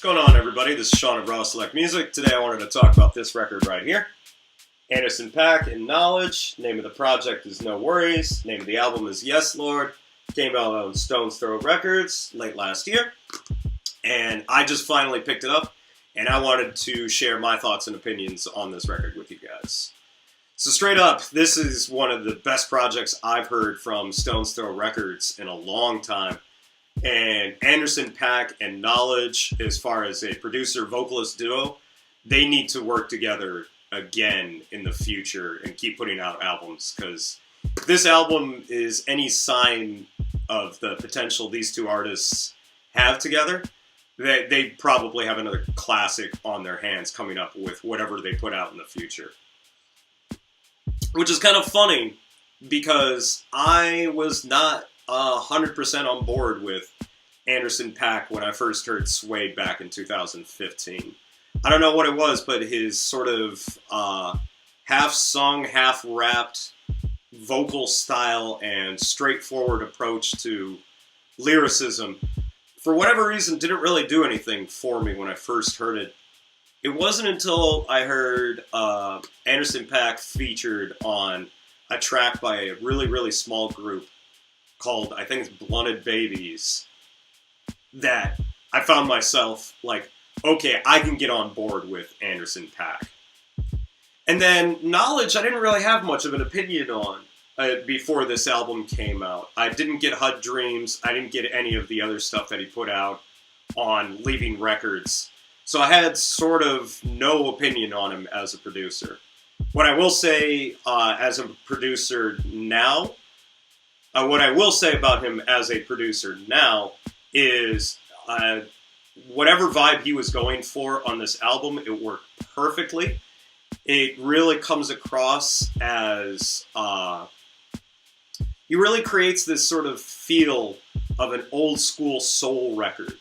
going on, everybody? This is Sean of Raw Select Music. Today I wanted to talk about this record right here. Anderson Paak and Knxwledge. Name of the project is NxWorries. Name of the album is Yes Lord. Came out on Stones Throw Records late last year. And I just finally picked it up. And I wanted to share my thoughts and opinions on this record with you guys. So straight up, this is one of the best projects I've heard from Stones Throw Records in a long time. And Anderson Paak and Knxwledge, as far as a producer-vocalist duo, they need to work together again in the future and keep putting out albums, because this album is any sign of the potential these two artists have together. They probably have another classic on their hands coming up with whatever they put out in the future. Which is kind of funny, because I was not 100% on board with Anderson Paak when I first heard Suede back in 2015. I don't know what it was, but his sort of half-sung, half-rapped vocal style and straightforward approach to lyricism, for whatever reason, didn't really do anything for me when I first heard it. It wasn't until I heard Anderson Paak featured on a track by a really, really small group called, I think it's Blunted Babies, that I found myself like, okay, I can get on board with Anderson Paak. And then Knxwledge, I didn't really have much of an opinion on before this album came out. I didn't get HUD Dreams. I didn't get any of the other stuff that he put out on Leaving Records. So I had sort of no opinion on him as a producer. What I will say as a producer now, what I will say about him as a producer now is whatever vibe he was going for on this album, it worked perfectly. It really comes across as, he really creates this sort of feel of an old school soul record.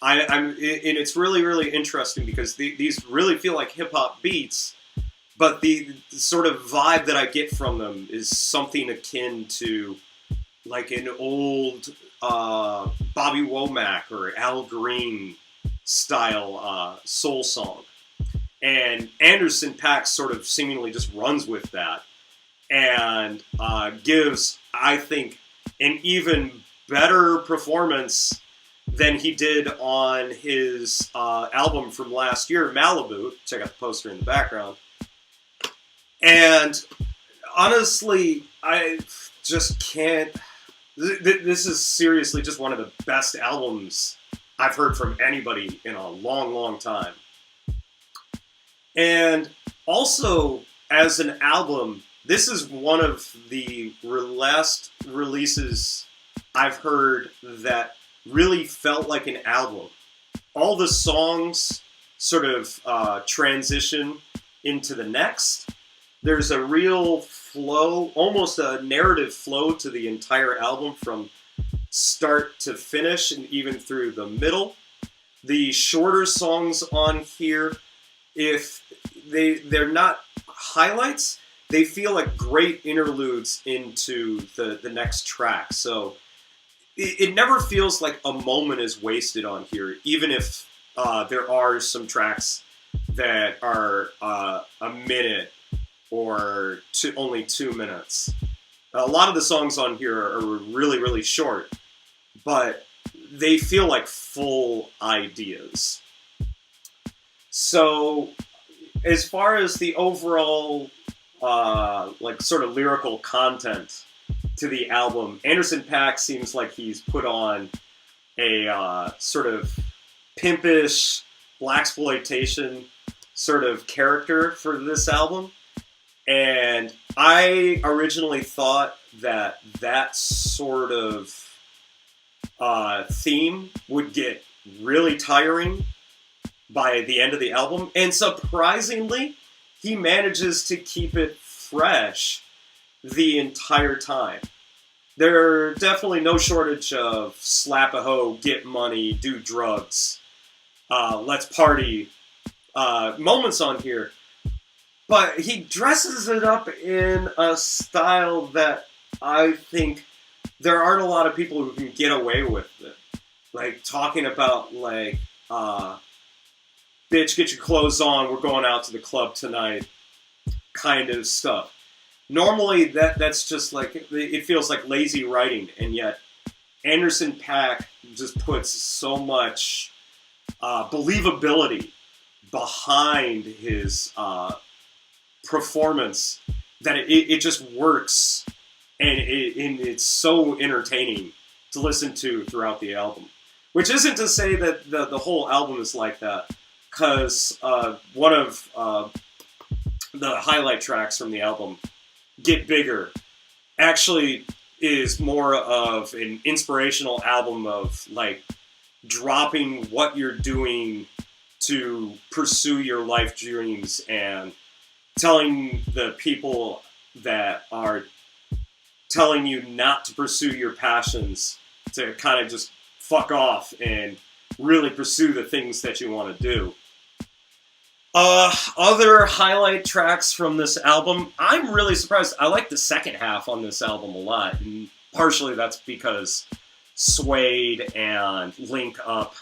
And it's really, really interesting because these really feel like hip-hop beats, but the sort of vibe that I get from them is something akin to like an old Bobby Womack or Al Green style soul song. And Anderson Paak sort of seemingly just runs with that and gives, I think, an even better performance than he did on his album from last year, Malibu. Check out the poster in the background. And honestly, I just can't... This is seriously just one of the best albums I've heard from anybody in a long, long time. And also, as an album, this is one of the last releases I've heard that really felt like an album. All the songs sort of transition into the next. There's a real flow, almost a narrative flow to the entire album from start to finish and even through the middle. The shorter songs on here, if they're not highlights, they feel like great interludes into the next track. So it never feels like a moment is wasted on here, even if there are some tracks that are a minute or only 2 minutes. A lot of the songs on here are really, really short, but they feel like full ideas. So as far as the overall like sort of lyrical content to the album, Anderson Paak seems like he's put on a sort of pimpish blaxploitation sort of character for this album. And I originally thought that that sort of theme would get really tiring by the end of the album. And surprisingly, he manages to keep it fresh the entire time. There's definitely no shortage of slap a hoe, get money, do drugs, let's party moments on here. But he dresses it up in a style that I think there aren't a lot of people who can get away with it. Like talking about like bitch, get your clothes on, we're going out to the club tonight kind of stuff. Normally, that's just like, it feels like lazy writing, and yet Anderson Paak just puts so much believability behind his performance that it just works, and it's so entertaining to listen to throughout the album. Which isn't to say that the whole album is like that, because one of the highlight tracks from the album, Get Bigger, actually is more of an inspirational album of like dropping what you're doing to pursue your life dreams and telling the people that are telling you not to pursue your passions to kind of just fuck off and really pursue the things that you want to do. Other highlight tracks from this album, I'm really surprised. I like the second half on this album a lot, and partially that's because Suede and Link Up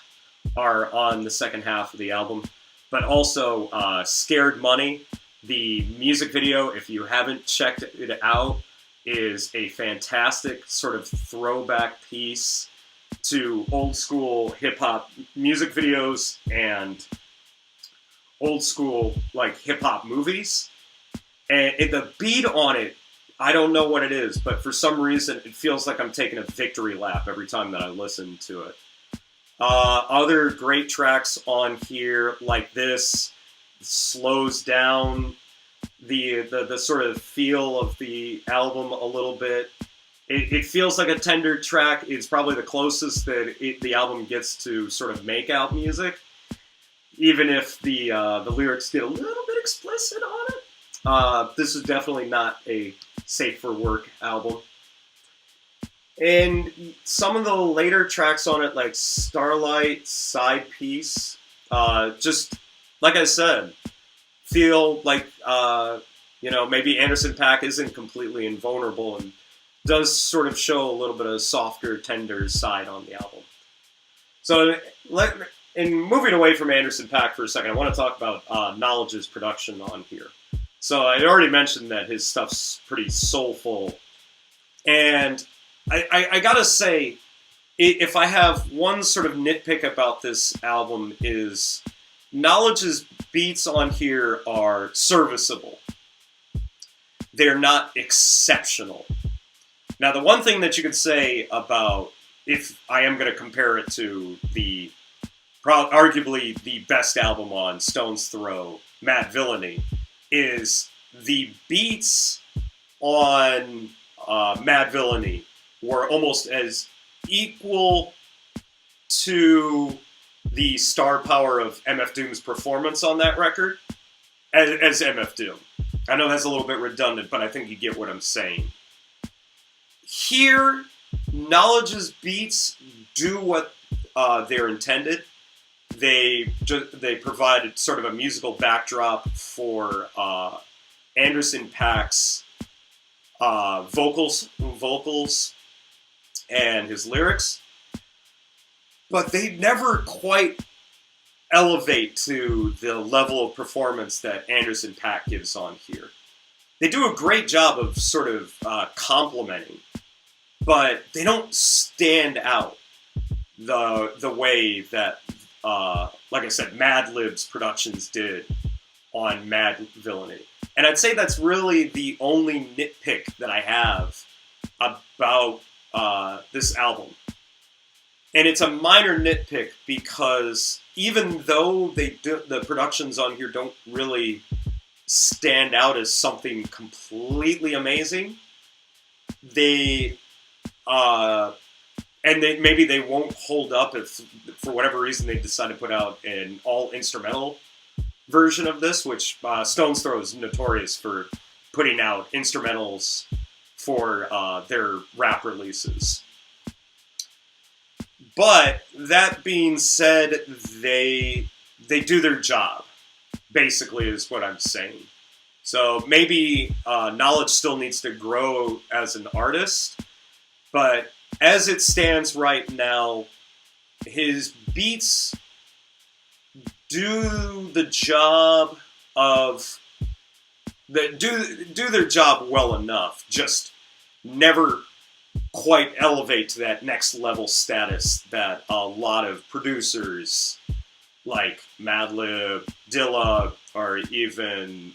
are on the second half of the album, but also Scared Money, the music video, if you haven't checked it out, is a fantastic sort of throwback piece to old school hip-hop music videos and old school like hip-hop movies. And the beat on it, I don't know what it is, but for some reason it feels like I'm taking a victory lap every time that I listen to it. Other great tracks on here like this slows down the sort of feel of the album a little bit. It feels like a tender track. It's probably the closest that the album gets to sort of make out music, even if the lyrics get a little bit explicit on it. This is definitely not a safe for work album. And some of the later tracks on it, like Starlight, Side Piece, just like I said, feel like maybe Anderson Paak isn't completely invulnerable and does sort of show a little bit of softer, tender side on the album. So, in moving away from Anderson Paak for a second, I want to talk about Knxwledge's production on here. So I already mentioned that his stuff's pretty soulful, and I gotta say, if I have one sort of nitpick about this album is Knxwledge's beats on here are serviceable. They're not exceptional. Now, the one thing that you could say about, if I am going to compare it to the arguably the best album on Stone's Throw, Mad Villainy, is the beats on Mad Villainy were almost as equal to the star power of MF Doom's performance on that record as MF Doom. I know that's a little bit redundant, but I think you get what I'm saying. Here, Knxwledge's beats do what they're intended. They provided sort of a musical backdrop for Anderson Paak's vocals and his lyrics, but they never quite elevate to the level of performance that Anderson Paak gives on here. They do a great job of sort of complimenting, but they don't stand out the way that, like I said, Madlib's productions did on Mad Villainy. And I'd say that's really the only nitpick that I have about this album. And it's a minor nitpick because even though the productions on here don't really stand out as something completely amazing, maybe they won't hold up if, for whatever reason, they decide to put out an all-instrumental version of this, which Stone's Throw is notorious for putting out instrumentals for their rap releases. But that being said, they do their job, basically, is what I'm saying. So maybe Knxwledge still needs to grow as an artist, but as it stands right now, his beats do the job of do their job well enough, just never quite elevate to that next level status that a lot of producers like Madlib, Dilla, or even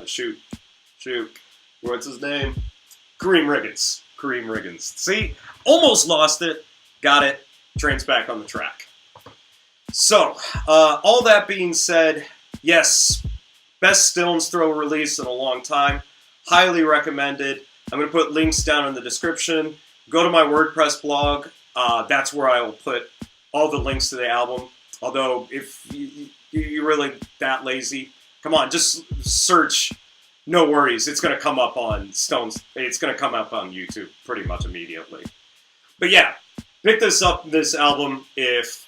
shoot, what's his name? Kareem Riggins. See, almost lost it, got it. Train's back on the track. So, all that being said, yes, best Stones Throw release in a long time. Highly recommended. I'm going to put links down in the description. Go to my WordPress blog. That's where I will put all the links to the album. Although, if you're really that lazy, come on, just search No Worries. It's going to come up on Stones. It's going to come up on YouTube pretty much immediately. But yeah, pick this album if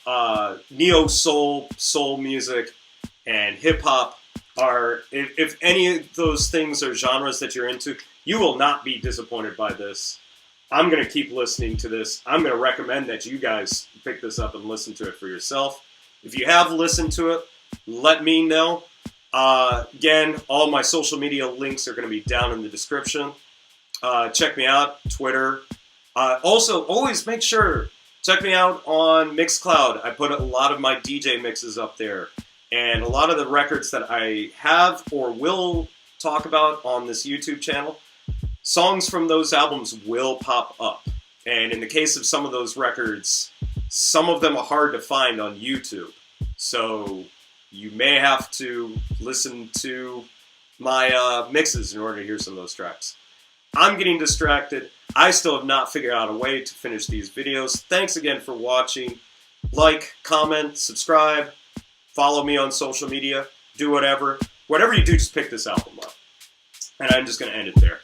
neo-soul, soul music, and hip-hop are, if any of those things are genres that you're into, you will not be disappointed by this. I'm going to keep listening to this. I'm going to recommend that you guys pick this up and listen to it for yourself. If you have listened to it, let me know. Again, all my social media links are going to be down in the description. Check me out, Twitter. Also, always make sure, check me out on Mixcloud. I put a lot of my DJ mixes up there. And a lot of the records that I have or will talk about on this YouTube channel, songs from those albums will pop up. And in the case of some of those records, some of them are hard to find on YouTube. So you may have to listen to my mixes in order to hear some of those tracks. I'm getting distracted. I still have not figured out a way to finish these videos. Thanks again for watching. Like, comment, subscribe, follow me on social media, do whatever. Whatever you do, just pick this album up. And I'm just going to end it there.